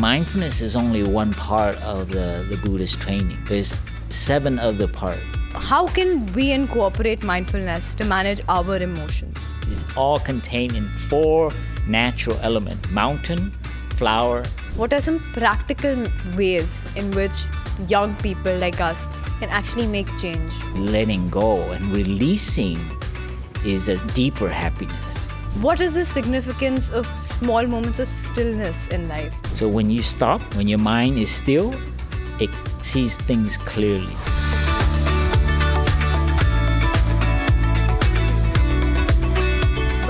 mindfulness is only one part of the Buddhist training. There's 7 other parts. How can we incorporate mindfulness to manage our emotions? It's all contained in 4 natural elements: mountain, flower. What are some practical ways in which young people like us can actually make change? Letting go and releasing is a deeper happiness. What is the significance of small moments of stillness in life? So when you stop, when your mind is still, it sees things clearly.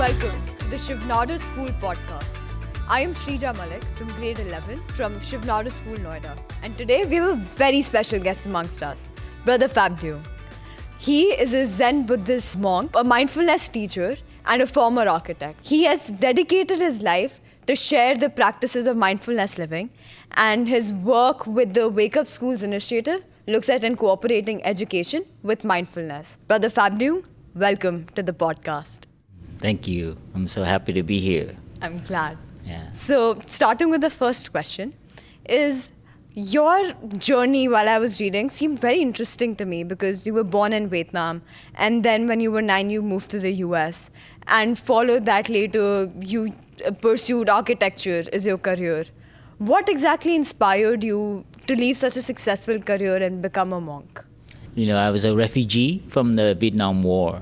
Welcome to the Shiv Nadar School Podcast. I am Shreeja Mallick from grade 11 from Shiv Nadar School, Noida. And today we have a very special guest amongst us, Brother Phap. He is a Zen Buddhist monk, a mindfulness teacher, and a former architect. He has dedicated his life to share the practices of mindfulness living, and his work with the Wake Up Schools initiative looks at incorporating education with mindfulness. Brother Phap, welcome to the podcast. Thank you. I'm so happy to be here. I'm glad. Yeah. So, starting with the first question, is your journey while I was reading seemed very interesting to me because you were born in Vietnam, and then when you were 9, you moved to the US, and followed that later, you pursued architecture as your career. What exactly inspired you to leave such a successful career and become a monk? You know, I was a refugee from the Vietnam War.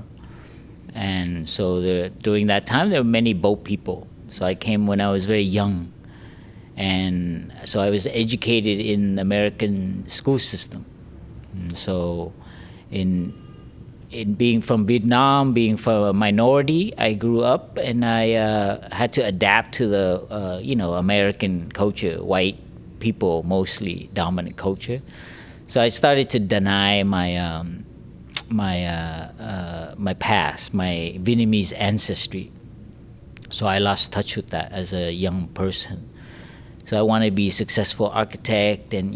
And so during that time, there were many boat people. So I came when I was very young. And so I was educated in the American school system. And so in being from Vietnam, being from a minority, I grew up and I had to adapt to the, American culture, white people mostly dominant culture. So I started to deny my past, my Vietnamese ancestry. So I lost touch with that as a young person. So I wanted to be a successful architect and,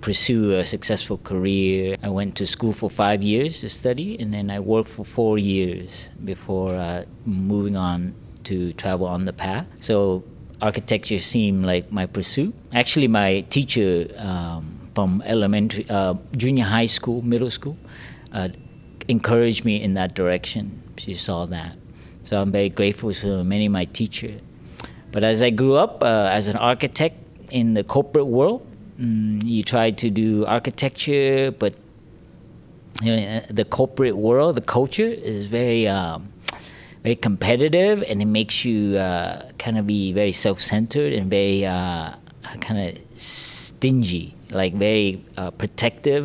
pursue a successful career. I went to school for 5 years to study, and then I worked for 4 years before moving on to travel on the path. So architecture seemed like my pursuit. Actually, my teacher from junior high school, middle school, encouraged me in that direction. She saw that. So I'm very grateful to many of my teachers. But as I grew up as an architect in the corporate world, you try to do architecture, but the corporate world, the culture is very very competitive, and it makes you kind of be very self-centered and very kind of stingy, like very protective.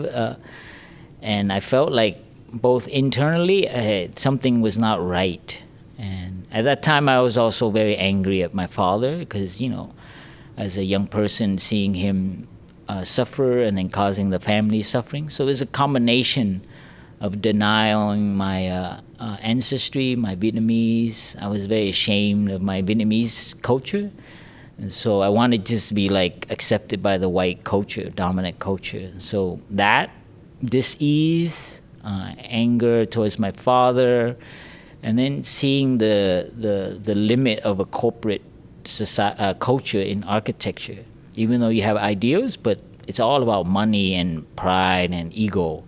And I felt like both internally, something was not right. And at that time, I was also very angry at my father because, as a young person, seeing him suffer and then causing the family suffering. So there's a combination of denying my ancestry, my Vietnamese. I was very ashamed of my Vietnamese culture. And so I wanted just to be accepted by the white culture, dominant culture. So that, dis-ease, anger towards my father, and then seeing the limit of a corporate culture in architecture. Even though you have ideals, but it's all about money and pride and ego.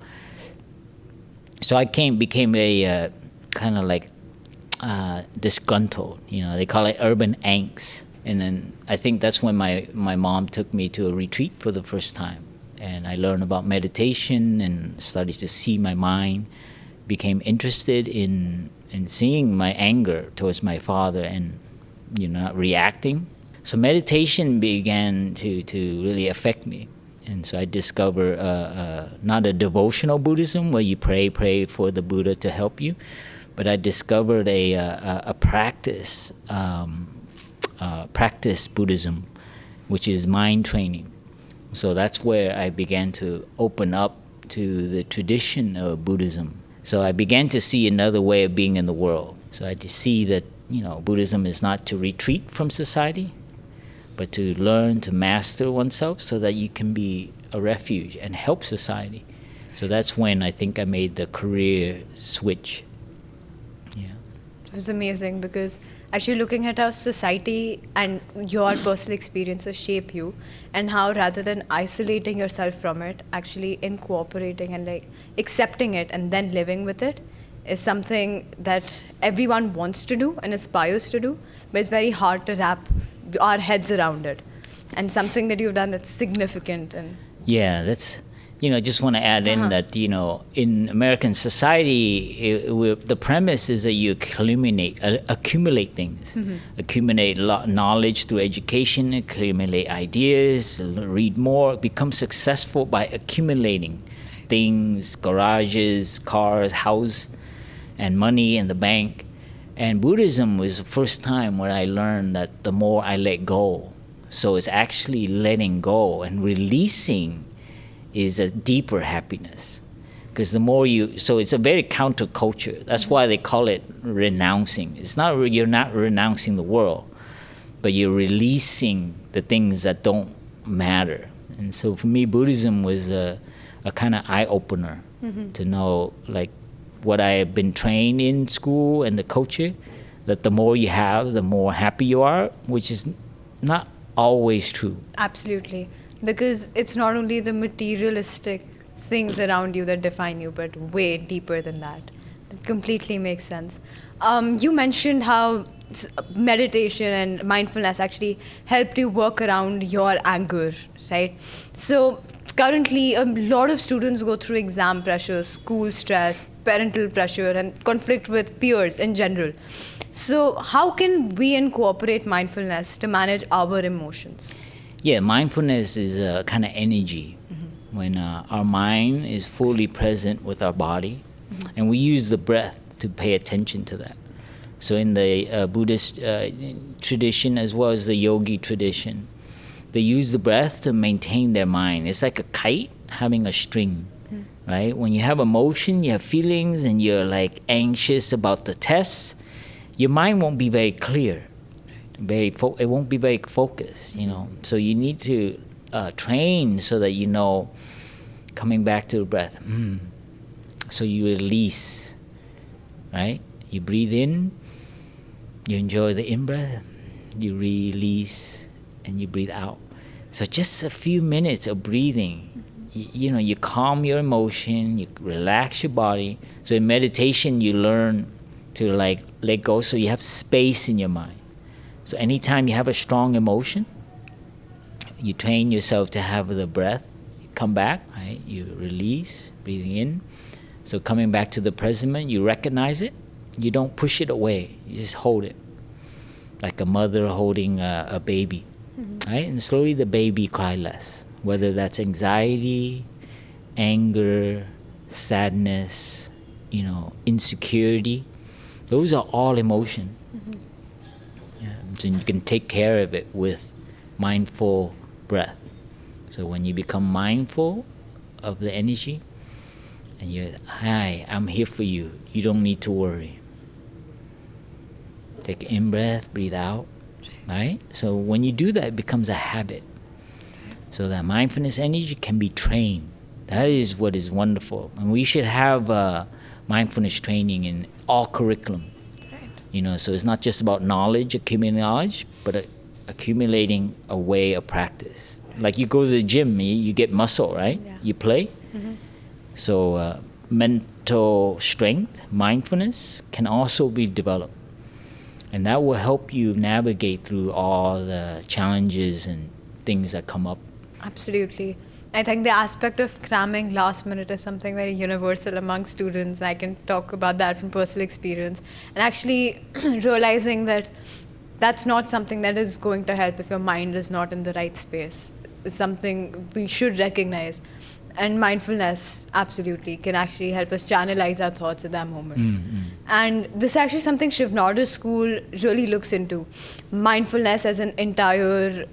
So I became very kind of disgruntled. They call it urban angst. And then I think that's when my mom took me to a retreat for the first time. And I learned about meditation and started to see my mind, became interested in seeing my anger towards my father and, not reacting. So meditation began to really affect me. And so I discovered not a devotional Buddhism where you pray for the Buddha to help you, but I discovered a practice Buddhism, which is mind training. So that's where I began to open up to the tradition of Buddhism. So I began to see another way of being in the world. So I just see that, Buddhism is not to retreat from society, but to learn to master oneself so that you can be a refuge and help society. So that's when I think I made the career switch. Yeah. It was amazing because actually looking at how society and your personal experiences shape you, and how rather than isolating yourself from it, actually incorporating and like accepting it and then living with it is something that everyone wants to do and aspires to do, but it's very hard to wrap our heads around it. And something that you've done that's significant. And yeah, that's, I just want to add in that, in American society, the premise is that you accumulate things, accumulate knowledge through education, accumulate ideas, read more, become successful by accumulating things, garages, cars, house, and money in the bank. And Buddhism was the first time where I learned that the more I let go, so it's actually letting go and releasing is a deeper happiness. Because the more so it's a very counterculture. That's why they call it renouncing. It's not, you're not renouncing the world, but you're releasing the things that don't matter. And so for me, Buddhism was a kind of eye-opener to know, like, what I have been trained in school and the culture, that the more you have, the more happy you are, which is not always true. Absolutely. Because it's not only the materialistic things around you that define you, but way deeper than that. It completely makes sense. You mentioned how meditation and mindfulness actually helped you work around your anger, right? So currently, a lot of students go through exam pressure, school stress, parental pressure, and conflict with peers in general. So how can we incorporate mindfulness to manage our emotions? Yeah, mindfulness is a kind of energy when our mind is fully present with our body, and we use the breath to pay attention to that. So in the Buddhist tradition, as well as the yogi tradition, they use the breath to maintain their mind. It's like a kite having a string, right? When you have emotion, you have feelings, and you're like anxious about the test, your mind won't be very clear. It won't be very focused, So you need to train so that coming back to the breath. So you release, right? You breathe in, you enjoy the in-breath, you release, and you breathe out. So just a few minutes of breathing, you calm your emotion, you relax your body. So in meditation, you learn to like let go, so you have space in your mind. So anytime you have a strong emotion, you train yourself to have the breath. You come back, right? You release, breathing in. So coming back to the present moment, you recognize it. You don't push it away. You just hold it, like a mother holding a baby, right? And slowly the baby cry less. Whether that's anxiety, anger, sadness, insecurity. Those are all emotion. Yeah. So you can take care of it with mindful breath. So when you become mindful of the energy, and you're, hi, I'm here for you. You don't need to worry. Take an in-breath, breathe out, right? So when you do that, it becomes a habit. So that mindfulness energy can be trained. That is what is wonderful. And we should have mindfulness training in all curriculum. Right. So it's not just about accumulating knowledge, but accumulating a way of practice. Like you go to the gym, you get muscle, right? Yeah. You play. So mental strength, mindfulness can also be developed. And that will help you navigate through all the challenges and things that come up. Absolutely. I think the aspect of cramming last minute is something very universal among students. I can talk about that from personal experience. And actually realizing that that's not something that is going to help if your mind is not in the right space. It's something we should recognize. And mindfulness, absolutely, can actually help us channelize our thoughts at that moment. And this is actually something Shiv Nadar School really looks into. Mindfulness as an entire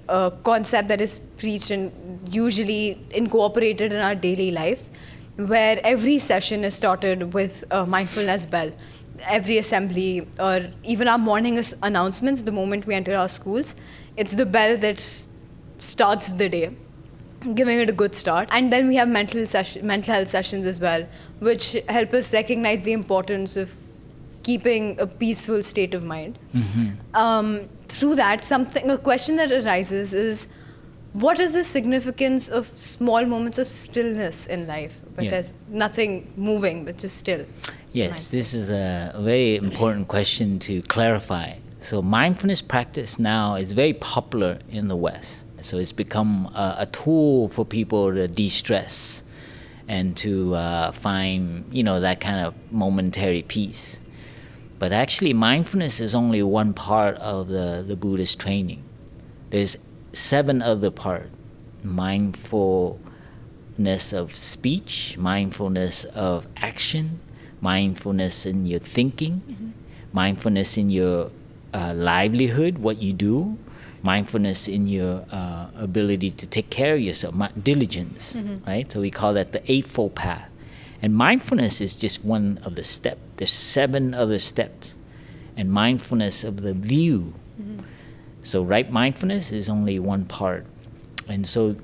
concept that is preached and usually incorporated in our daily lives, where every session is started with a mindfulness bell. Every assembly or even our morning announcements, the moment we enter our schools, it's the bell that starts the day, giving it a good start. And then we have mental health sessions as well, which help us recognize the importance of keeping a peaceful state of mind. Through that, a question that arises is, what is the significance of small moments of stillness in life? But there's nothing moving, but just still. Yes, this is a very important question to clarify. So mindfulness practice now is very popular in the West. So it's become a tool for people to de-stress and to find, that kind of momentary peace. But actually, mindfulness is only one part of the Buddhist training. There's 7 other parts. Mindfulness of speech, mindfulness of action, mindfulness in your thinking, mindfulness in your livelihood, what you do, mindfulness in your ability to take care of yourself, diligence, right? So we call that the Eightfold Path. And mindfulness is just one of the steps. There's 7 other steps. And mindfulness of the view. So right mindfulness is only one part. And so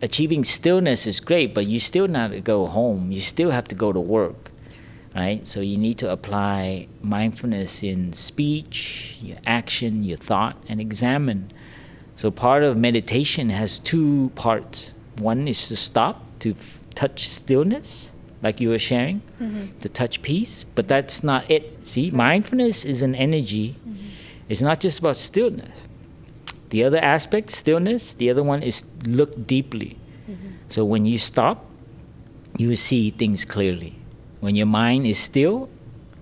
achieving stillness is great, but you still not to go home. You still have to go to work, right? So you need to apply mindfulness in speech, your action, your thought, and examine. So part of meditation has 2 parts. One is to stop, to touch stillness, like you were sharing, to touch peace, but that's not it. See, mindfulness is an energy. It's not just about stillness. The other aspect, stillness, the other one is look deeply. So when you stop, you see things clearly. When your mind is still,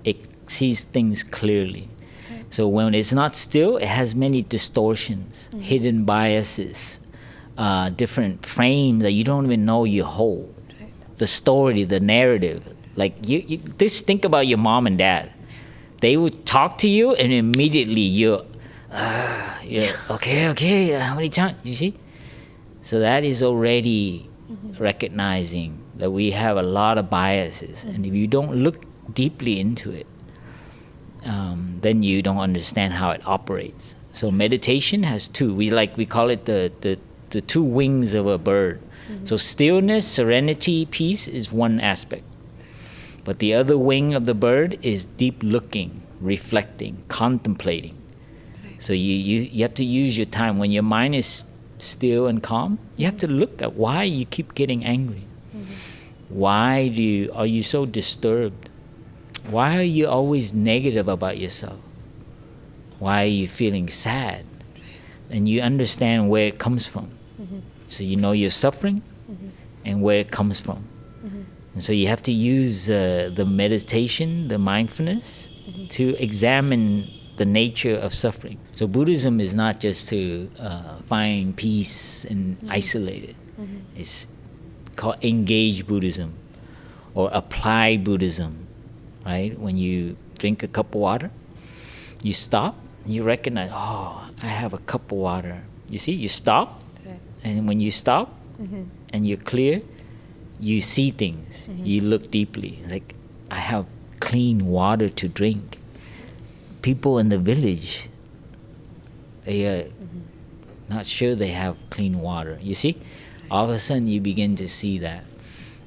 it sees things clearly. So when it's not still, it has many distortions, hidden biases, different frames that you don't even know you hold. The story, the narrative. Like you just think about your mom and dad. They would talk to you and immediately you're okay, how many times, you see? So that is already recognizing that we have a lot of biases. And if you don't look deeply into it, then you don't understand how it operates. So meditation has 2. We call it the 2 wings of a bird. So stillness, serenity, peace is one aspect. But the other wing of the bird is deep looking, reflecting, contemplating. So you have to use your time. When your mind is still and calm, you have to look at why you keep getting angry. Why are you so disturbed? Why are you always negative about yourself? Why are you feeling sad? And you understand where it comes from. So you know you're suffering and where it comes from. And so you have to use the meditation, the mindfulness, to examine the nature of suffering. So Buddhism is not just to find peace and isolate it. It's called engaged Buddhism or applied Buddhism, right? When you drink a cup of water, you stop, you recognize, I have a cup of water. You see, you stop, and when you stop and you're clear, you see things, you look deeply. Like, I have clean water to drink. People in the village, they are not sure they have clean water. You see? All of a sudden you begin to see that.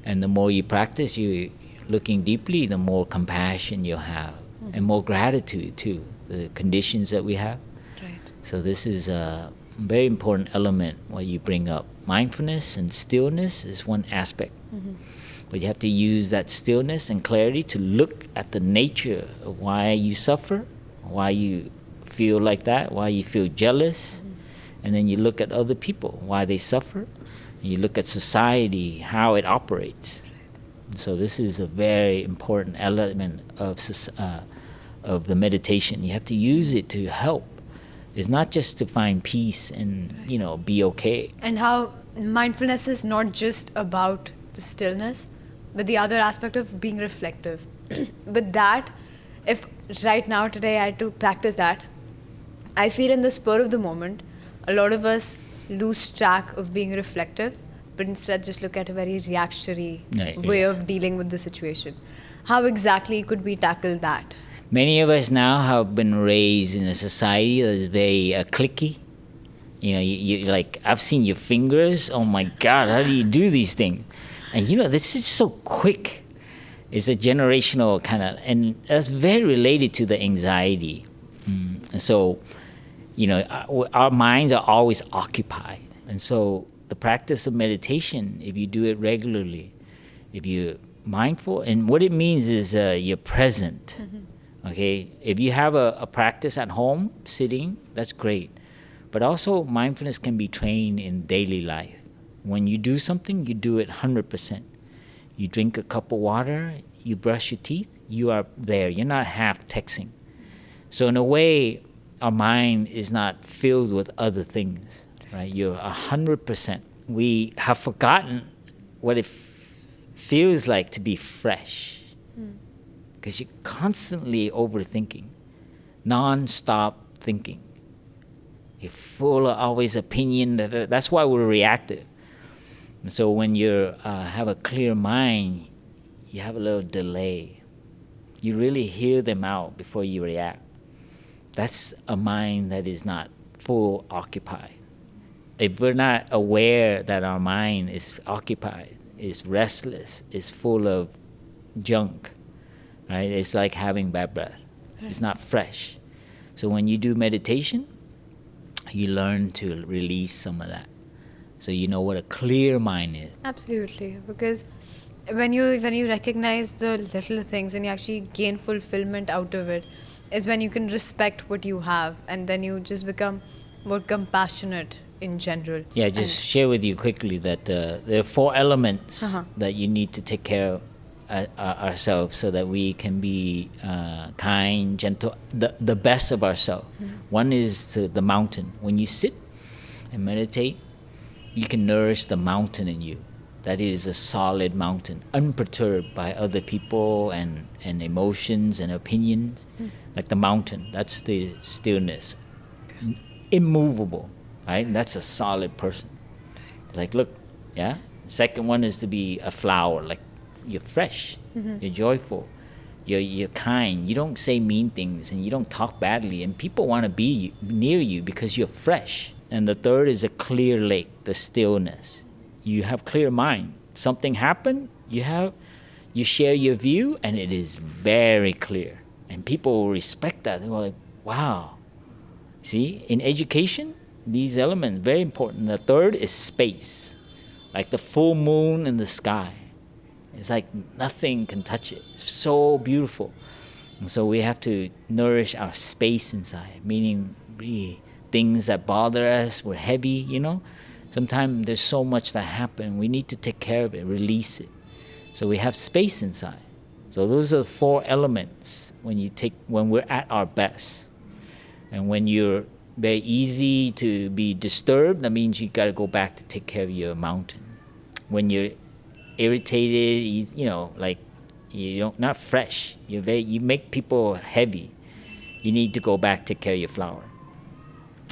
And the more you practice, you looking deeply, the more compassion you'll have. And more gratitude too, the conditions that we have. Right. So this is a very important element what you bring up. Mindfulness and stillness is one aspect. But you have to use that stillness and clarity to look at the nature of why you suffer, why you feel like that, why you feel jealous. And then you look at other people, why they suffer. And you look at society, how it operates. So this is a very important element of the meditation. You have to use it to help. It's not just to find peace and, be okay. And how mindfulness is not just about the stillness, but the other aspect of being reflective. But that, if right now, today, I had to practice that, I feel in the spur of the moment, a lot of us lose track of being reflective, but instead just look at a very reactionary way of dealing with the situation. How exactly could we tackle that? Many of us now have been raised in a society that is very cliquey. You like, I've seen your fingers. Oh my God, how do you do these things? And this is so quick. It's a generational kind of, and that's very related to the anxiety. And so, our minds are always occupied. And so the practice of meditation, if you do it regularly, if you're mindful, and what it means is you're present. Okay, if you have a practice at home, sitting, that's great. But also mindfulness can be trained in daily life. When you do something, you do it 100%. You drink a cup of water, you brush your teeth, you are there. You're not half texting. So in a way, our mind is not filled with other things, right? You're 100%. We have forgotten what it feels like to be fresh, because you're constantly overthinking, non-stop thinking. You're full of always opinion. That's why we're reactive. And so when you have a clear mind, you have a little delay. You really hear them out before you react. That's a mind that is not full occupied. If we're not aware that our mind is occupied, is restless, is full of junk, right? It's like having bad breath. It's not fresh. So when you do meditation, you learn to release some of that. So you know what a clear mind is. Absolutely, because when you recognize the little things and you actually gain fulfillment out of it, is when you can respect what you have, and then you just become more compassionate in general. Yeah, just share with you quickly that there are 4 elements that you need to take care of ourselves so that we can be kind, gentle, the best of ourselves. One is the mountain. When you sit and meditate, you can nourish the mountain in you. That is a solid mountain, unperturbed by other people and emotions and opinions. Like the mountain, that's the stillness. Immovable, right? That's a solid person. Like, look, yeah? Second one is to be a flower, like you're fresh, you're joyful, you're kind, you don't say mean things, and you don't talk badly, and people want to be near you because you're fresh. And the third is a clear lake, the stillness. You have clear mind. Something happened, you share your view, and it is very clear. And people will respect that. They're like, wow. See, in education, these elements, very important. The third is space, like the full moon in the sky. It's like nothing can touch it. It's so beautiful. And so we have to nourish our space inside, meaning things that bother us, we're heavy, Sometimes there's so much that happens. We need to take care of it, release it. So we have space inside. So those are the 4 elements when we're at our best. And when you're very easy to be disturbed, that means you got to go back to take care of your mountain. When you're irritated, not fresh. You make people heavy. You need to go back to take care of your flower.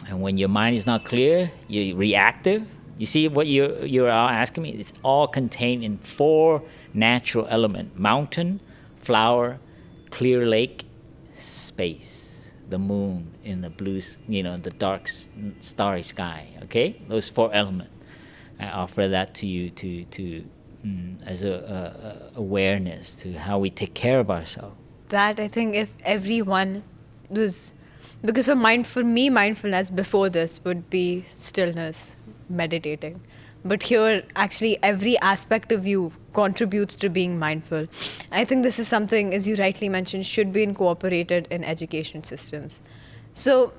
And when your mind is not clear, you're reactive. You see what you're asking me? It's all contained in 4 natural elements: mountain, flower, clear lake, space, the moon in the blue, the dark starry sky. Okay, those 4 elements. I offer that to you as a awareness to how we take care of ourselves. That, I think, if everyone was, because for me, mindfulness before this would be stillness, meditating. But here, actually, every aspect of you contributes to being mindful. I think this is something, as you rightly mentioned, should be incorporated in education systems. So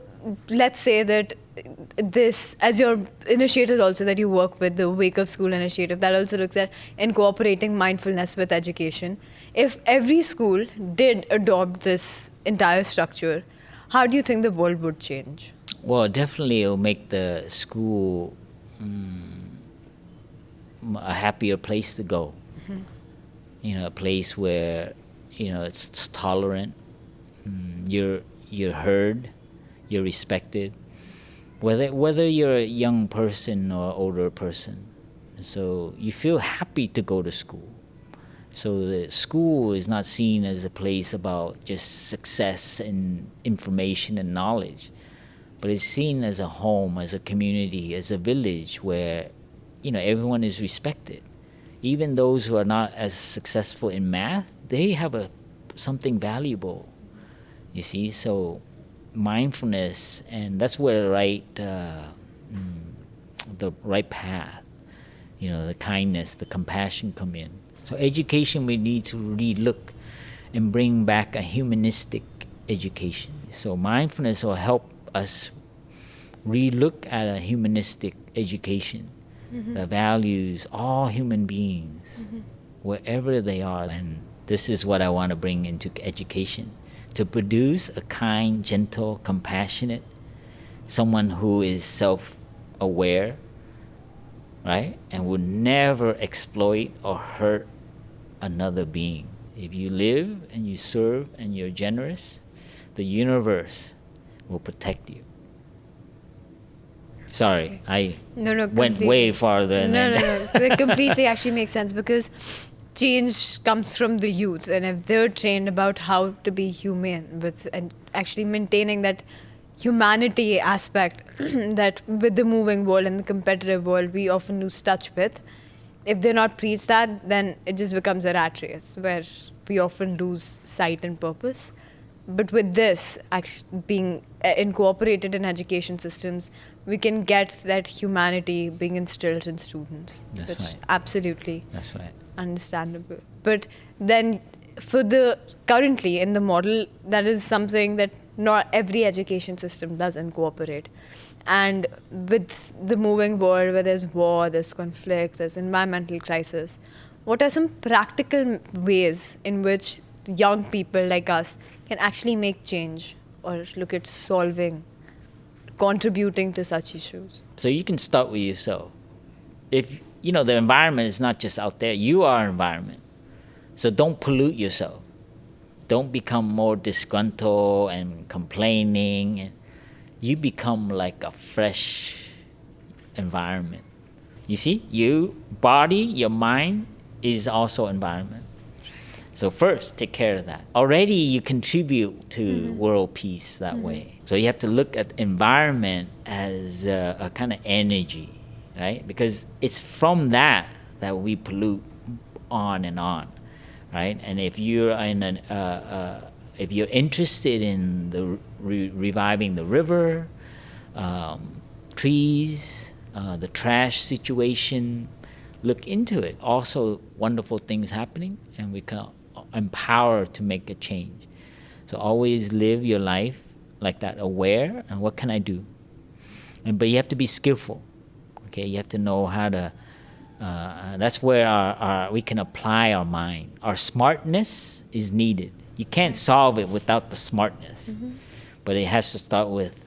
let's say that this, as your initiative also that you work with, the Wake Up School initiative, that also looks at incorporating mindfulness with education. If every school did adopt this entire structure, how do you think the world would change? Well, definitely it will make the school a happier place to go. A place where it's tolerant. You're heard, you're respected, whether you're a young person or older person. So you feel happy to go to school. So the school is not seen as a place about just success and information and knowledge, but it's seen as a home, as a community, as a village where everyone is respected. Even those who are not as successful in math, they have something valuable. You see, so mindfulness, and that's where the right path, the kindness, the compassion come in. So education, we need to relook and bring back a humanistic education. So mindfulness will help us relook at a humanistic education that values all human beings, wherever they are. And this is what I want to bring into education, to produce a kind, gentle, compassionate, someone who is self-aware, right? And would never exploit or hurt another being. If you live and you serve and you're generous, the universe will protect you. Sorry, I went way farther. No. It completely actually makes sense, because change comes from the youth, and if they're trained about how to be humane and actually maintaining that humanity aspect that with the moving world and the competitive world we often lose touch with, if they're not preached that, then it just becomes a rat race where we often lose sight and purpose. But with this being incorporated in education systems, we can get that humanity being instilled in students. That's which right. Absolutely. That's right. Understandable. But then currently in the model, that is something that not every education system does incorporate. And with the moving world where there's war, there's conflict, there's environmental crisis, what are some practical ways in which young people like us can actually make change or look at contributing to such issues? So you can start with yourself. If the environment is not just out there, you are environment. So don't pollute yourself. Don't become more disgruntled and complaining. And you become like a fresh environment. You see, your body, your mind is also environment. So first, take care of that. Already you contribute to world peace that way. So you have to look at environment as a kind of energy, right? Because it's from that we pollute on and on, right? And if you're if you're interested in the reviving the river, trees, the trash situation, look into it. Also, wonderful things happening, and we can empower to make a change. So always live your life like that, aware, and what can I do? But you have to be skillful. Okay, you have to know how to. That's where we can apply our mind. Our smartness is needed. You can't solve it without the smartness, but it has to start with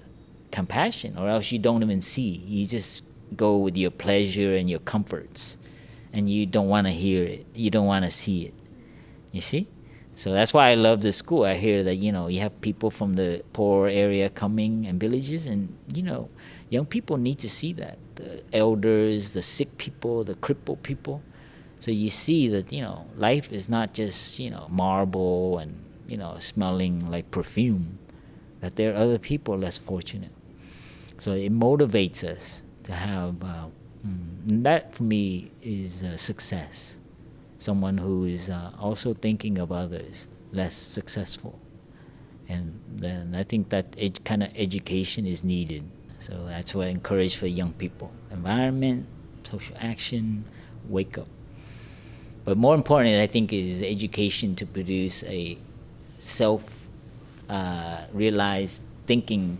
compassion, or else you don't even see. You just go with your pleasure and your comforts, and you don't want to hear it. You don't want to see it. You see? So that's why I love the school. I hear that, you have people from the poor area coming and villages, and, young people need to see that. The elders, the sick people, the crippled people. So you see that, life is not just, marble and, smelling like perfume, that there are other people less fortunate. So it motivates us to have, that for me is success. Someone who is also thinking of others less successful. And then I think that kind of education is needed. So that's what I encourage for young people. Environment, social action, wake up. But more importantly, I think, is education to produce a self-realized thinking,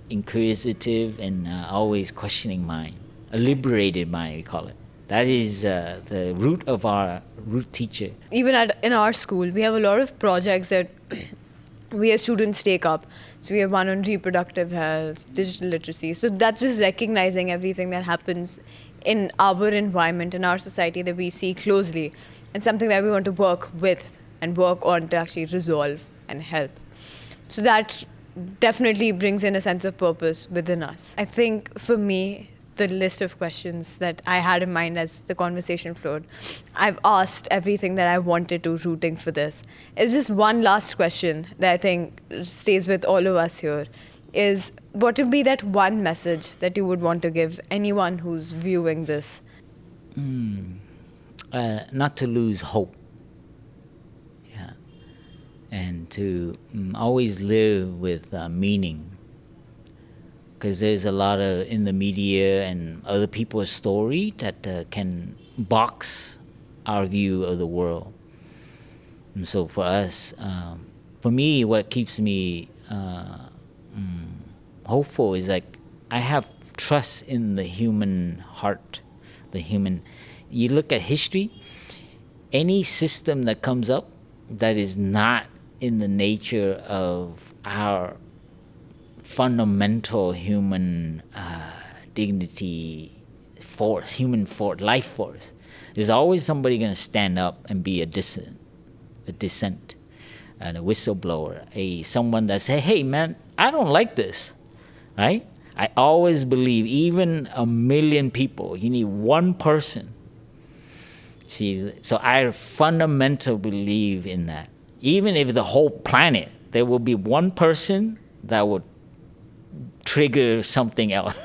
inquisitive and always questioning mind. A liberated mind, we call it. That is the root of our root teacher. Even in our school, we have a lot of projects that we as students take up. So we have one on reproductive health, digital literacy. So that's just recognizing everything that happens in our environment, in our society that we see closely, and something that we want to work with and work on to actually resolve and help. So that definitely brings in a sense of purpose within us. I think for me, the list of questions that I had in mind as the conversation flowed, I've asked everything that I wanted to rooting for this. It's just one last question that I think stays with all of us here, is what would be that one message that you would want to give anyone who's viewing this? Not to lose hope. and to always live with meaning. Because there's a lot of in the media and other people's story that can box our view of the world. And so for us, for me, what keeps me hopeful is like I have trust in the human heart, the human. You look at history, any system that comes up that is not in the nature of our fundamental human dignity, force, human force, life force, there's always somebody going to stand up and be a dissent, and a whistleblower, someone that say, hey man, I don't like this, right? I always believe even 1 million people, you need one person. See, so I fundamentally believe in that. Even if the whole planet, there will be one person that will trigger something else.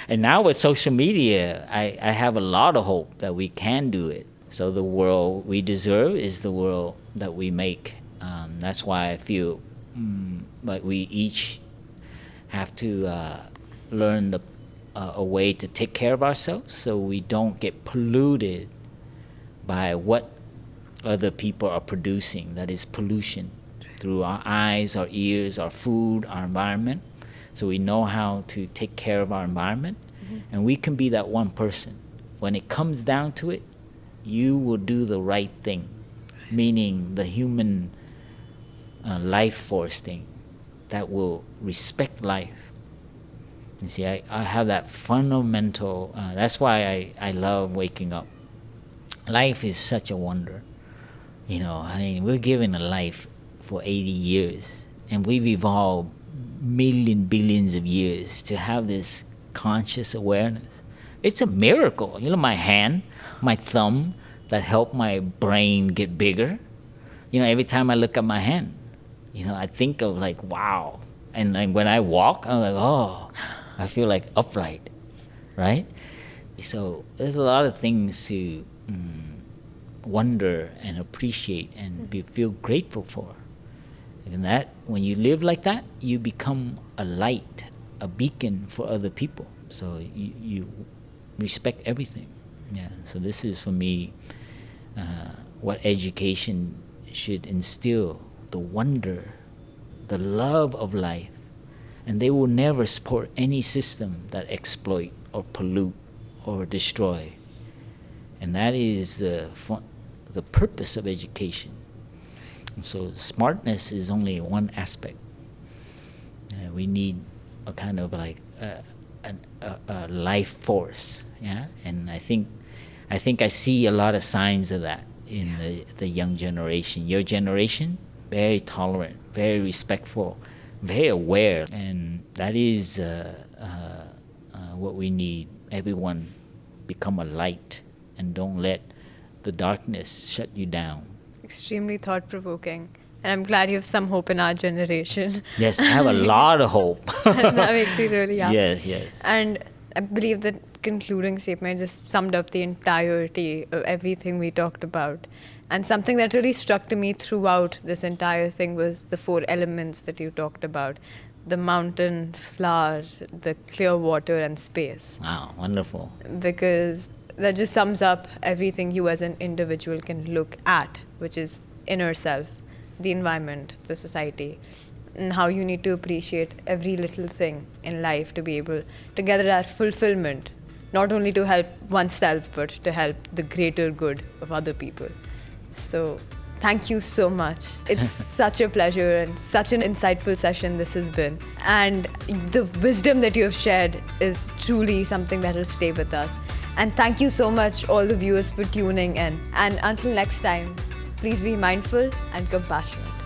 And now with social media, I have a lot of hope that we can do it. So the world we deserve is the world that we make. That's why I feel like we each have to learn a way to take care of ourselves so we don't get polluted by what other people are producing, that is pollution, through our eyes, our ears, our food, our environment. So we know how to take care of our environment, and we can be that one person. When it comes down to it, you will do the right thing, meaning the human life force thing that will respect life. You see, I have that fundamental, that's why I love waking up. Life is such a wonder. You know, I mean, we're given a life for 80 years, and we've evolved billions of years to have this conscious awareness. It's a miracle. You know, my hand, my thumb, that help my brain get bigger. You know, every time I look at my hand, you know, I think of like, wow. And like when I walk, I'm like, oh, I feel like upright, right? So there's a lot of things to wonder and appreciate and feel grateful for. And that, when you live like that, you become a light, a beacon for other people. So you respect everything. Yeah. So this is for me what education should instill: the wonder, the love of life, and they will never support any system that exploit or pollute or destroy. And that is the purpose of education. And so smartness is only one aspect. We need a kind of like a life force, yeah. And I think I see a lot of signs of that in the young generation. Your generation, very tolerant, very respectful, very aware, and that is what we need. Everyone become a light and don't let the darkness shut you down. Extremely thought-provoking. And I'm glad you have some hope in our generation. Yes, I have a lot of hope. That makes me really happy. Yes. And I believe that concluding statement just summed up the entirety of everything we talked about. And something that really struck to me throughout this entire thing was the 4 elements that you talked about: the mountain, flower, the clear water, and space. Wow, wonderful. Because that just sums up everything you as an individual can look at, which is inner self, the environment, the society, and how you need to appreciate every little thing in life to be able to gather that fulfillment, not only to help oneself, but to help the greater good of other people. So thank you so much. It's such a pleasure and such an insightful session this has been. And the wisdom that you have shared is truly something that will stay with us. And thank you so much, all the viewers, for tuning in. And until next time, please be mindful and compassionate.